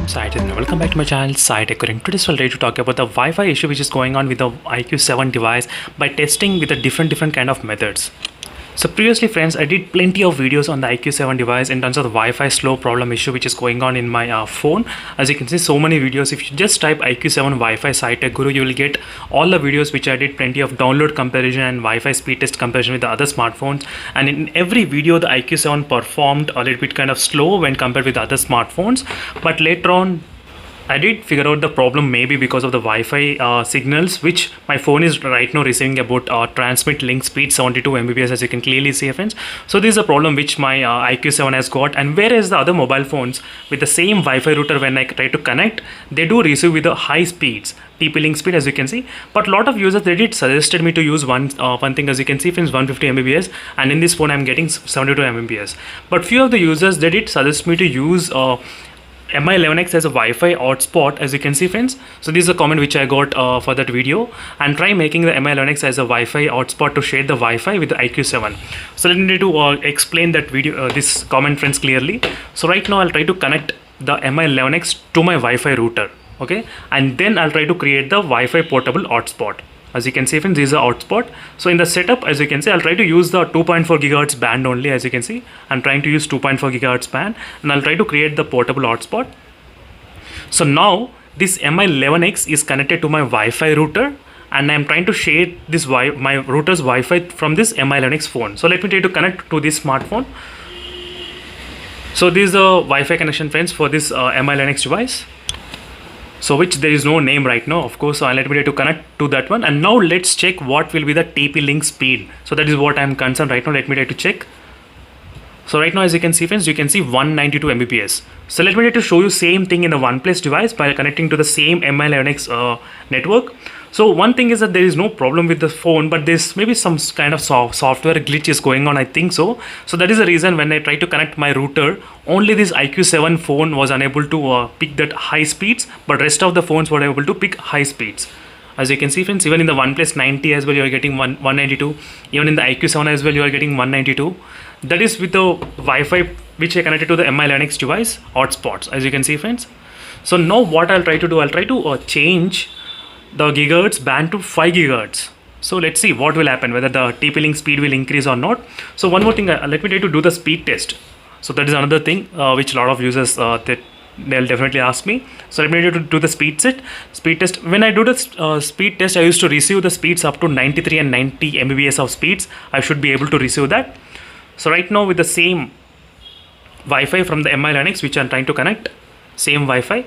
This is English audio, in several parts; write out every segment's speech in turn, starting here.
Site and welcome back to my channel SciTech. In today's video, ready to talk about the Wi-Fi issue which is going on with the IQ7 device by testing with a different kind of methods. So previously friends, I did plenty of videos on the IQ7 device in terms of the Wi-Fi slow problem issue which is going on in my phone. As you can see, so many videos. If you just type IQ7 Wi-Fi SciTech Guru, you will get all the videos which I did plenty of download comparison and Wi-Fi speed test comparison with the other smartphones. And in every video, the IQ7 performed a little bit kind of slow when compared with other smartphones. But later on, I did figure out the problem maybe because of the Wi-Fi signals which my phone is right now receiving about transmit link speed 72 Mbps, as you can clearly see friends. So this is a problem which my IQ7 has got, and whereas the other mobile phones with the same Wi-Fi router, when I try to connect, they do receive with the high speeds, TP-Link speed, as you can see. But a lot of users, they did suggested me to use one thing, as you can see friends, 150 Mbps, and in this phone I'm getting 72 Mbps. But few of the users, they did suggest me to use Mi11X as a Wi-Fi hotspot, as you can see friends. So this is a comment which I got for that video, and try making the Mi11X as a Wi-Fi hotspot to share the Wi-Fi with the IQ7. So let me to explain that video, this comment friends, clearly. So right now I'll try to connect the Mi11X to my Wi-Fi router, okay, and then I'll try to create the Wi-Fi portable hotspot. As you can see friends, this is a hotspot. So in the setup, as you can see, I'll try to use the 2.4 GHz band only. As you can see, I'm trying to use 2.4 GHz band, and I'll try to create the portable hotspot. So now this Mi11X is connected to my Wi-Fi router, and I'm trying to share this my router's Wi-Fi from this Mi11X phone. So let me try to connect to this smartphone. So this is the Wi-Fi connection friends for this Mi11X device, so which there is no name right now, of course. So let me try to connect to that one, and now let's check what will be the TP-Link speed. So that is what I'm concerned right now. Let me try to check. So right now, as you can see friends, you can see 192 Mbps. So let me try to show you same thing in the OnePlus device by connecting to the same Mi11X network. So one thing is that there is no problem with the phone, but there's maybe some kind of software glitch is going on, I think so. So that is the reason when I try to connect my router, only this IQ7 phone was unable to pick that high speeds, but rest of the phones were able to pick high speeds. As you can see friends, even in the OnePlus 90 as well, you are getting 192. Even in the IQ7 as well, you are getting 192. That is with the Wi-Fi which I connected to the Mi11X device hotspots, as you can see friends. So now what I'll try to do, I'll try to change the gigahertz band to 5 gigahertz. So let's see what will happen, whether the TP-Link speed will increase or not. So one more thing, let me try to do the speed test. So that is another thing which a lot of users they'll definitely ask me. So let me try to do the speed test. When I do the speed test, I used to receive the speeds up to 93 and 90 Mbps of speeds. I should be able to receive that. So right now with the same Wi-Fi from the Mi11X which I'm trying to connect, same Wi-Fi.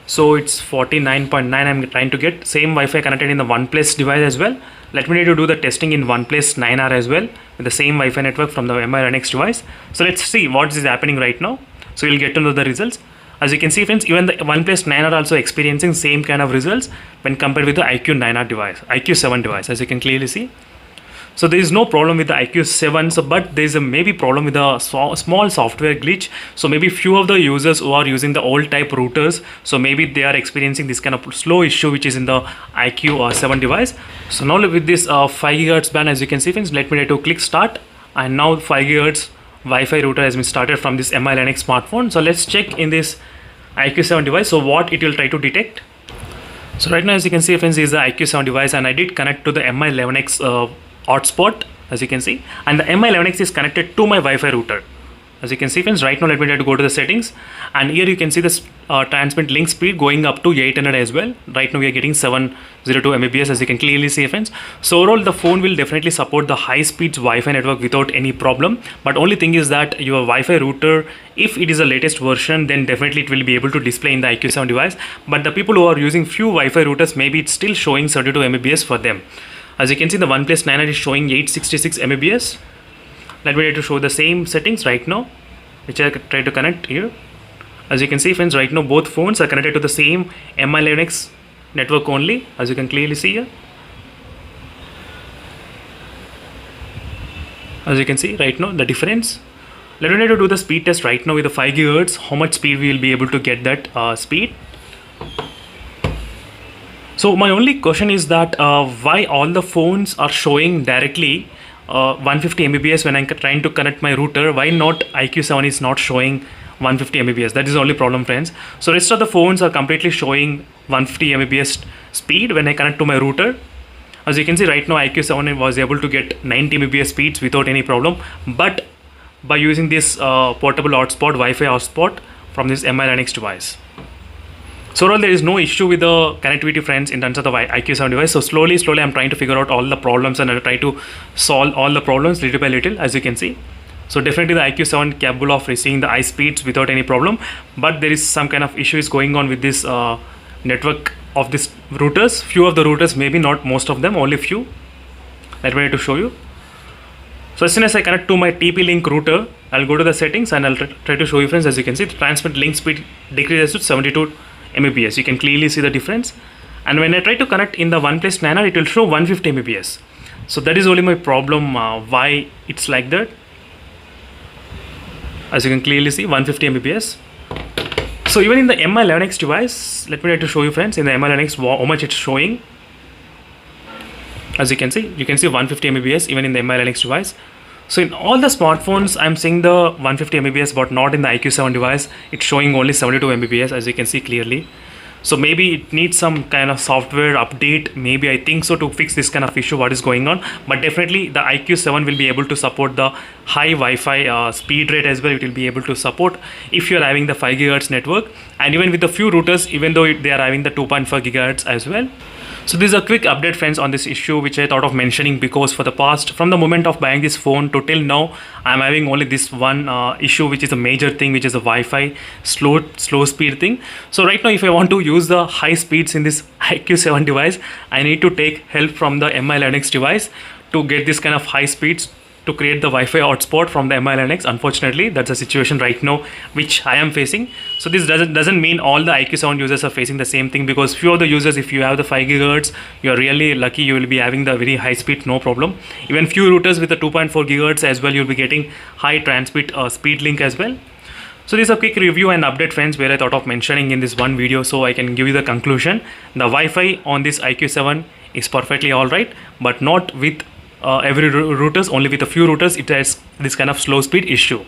So it's 49.9 I'm trying to get. Same Wi-Fi connected in the OnePlus device as well. Let me try to do the testing in OnePlus 9R as well with the same Wi-Fi network from the Mi11X device. So let's see what is happening right now. So you'll get to know the results. As you can see friends, even the OnePlus 9R also experiencing same kind of results when compared with the IQ7 device, as you can clearly see. So there is no problem with the IQ7, but there is a maybe problem with a small software glitch. So maybe few of the users who are using the old type routers, so maybe they are experiencing this kind of slow issue which is in the IQ7 device. So now with this 5 GHz band, as you can see friends, let me try to click start, and now 5 GHz Wi-Fi router has been started from this Mi11X smartphone. So let's check in this IQ7 device, so what it will try to detect. So right now, as you can see friends, this is the IQ7 device, and I did connect to the Mi11X hotspot, as you can see, and the Mi11X is connected to my Wi-Fi router. As you can see friends, right now let me try to go to the settings, and here you can see this transmit link speed going up to 800 as well. Right now we are getting 702 Mbps, as you can clearly see friends. So overall the phone will definitely support the high speeds Wi-Fi network without any problem, but only thing is that your Wi-Fi router, if it is the latest version, then definitely it will be able to display in the IQ7 device. But the people who are using few Wi-Fi routers, maybe it's still showing 32 Mbps for them. As you can see, the OnePlus 9R is showing 866 Mbps. Let me try to show the same settings right now, which I try to connect here. As you can see friends, right now both phones are connected to the same Mi11X network only, as you can clearly see here. As you can see right now the difference. Let me try to do the speed test right now with the 5 GHz. How much speed we will be able to get that speed. So my only question is that why all the phones are showing directly 150 Mbps when I'm trying to connect my router? Why not IQ7 is not showing 150 Mbps. That is the only problem, friends. So rest of the phones are completely showing 150 Mbps speed when I connect to my router. As you can see right now, IQ7 was able to get 90 Mbps speeds without any problem, but by using this portable hotspot, Wi-Fi hotspot from this MI Linux device. So overall, there is no issue with the connectivity, friends, in terms of the IQ7 device. So slowly I'm trying to figure out all the problems, and I'll try to solve all the problems little by little, as you can see. So definitely the IQ7 capable of receiving the high speeds without any problem, but there is some kind of issues going on with this network of this routers. Few of the routers, maybe not most of them, only few. Let me try to show you. So as soon as I connect to my TP-Link router, I'll go to the settings and I'll try to show you, friends. As you can see, the transmit link speed decreases to 72 Mbps. You can clearly see the difference. And when I try to connect in the OnePlus Nano, it will show 150 Mbps. So that is only my problem, why it's like that. As you can clearly see, 150 Mbps. So even in the MI Linux device, let me try to show you, friends, in the MI Linux how much it's showing. As you can see 150 Mbps even in the MI Linux device. So in all the smartphones, I'm seeing the 150 Mbps, but not in the IQ7 device. It's showing only 72 Mbps, as you can see clearly. So maybe it needs some kind of software update, maybe, I think so, to fix this kind of issue what is going on. But definitely the IQ7 will be able to support the high Wi-Fi speed rate as well. It will be able to support if you're having the 5 GHz network, and even with the few routers, even though they are having the 2.5 GHz as well. So this is a quick update, friends, on this issue which I thought of mentioning, because for the past, from the moment of buying this phone to till now, I'm having only this one issue, which is a major thing, which is a Wi-Fi slow speed thing. So right now, if I want to use the high speeds in this IQ7 device, I need to take help from the MI Linux device to get this kind of high speeds, to create the Wi-Fi hotspot from the MI Linux. Unfortunately, that's a situation right now which I am facing. So this doesn't mean all the IQ7 users are facing the same thing, because few of the users, if you have the 5 GHz, you are really lucky, you will be having the very high speed, no problem. Even few routers with the 2.4 GHz as well, you'll be getting high transmit speed link as well. So this is a quick review and update, friends, where I thought of mentioning in this one video, so I can give you the conclusion. The Wi-Fi on this IQ7 is perfectly alright, but not with every routers. Only with a few routers it has this kind of slow speed issue.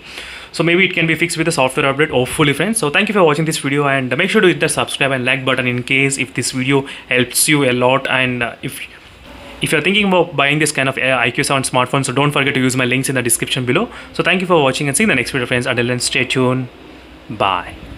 So maybe it can be fixed with a software update, hopefully, friends. So thank you for watching this video, and make sure to hit the subscribe and like button in case if this video helps you a lot. And if you're thinking about buying this kind of IQ7 smartphone, so don't forget to use my links in the description below. So thank you for watching, and see you in the next video, friends. Until then, stay tuned. Bye.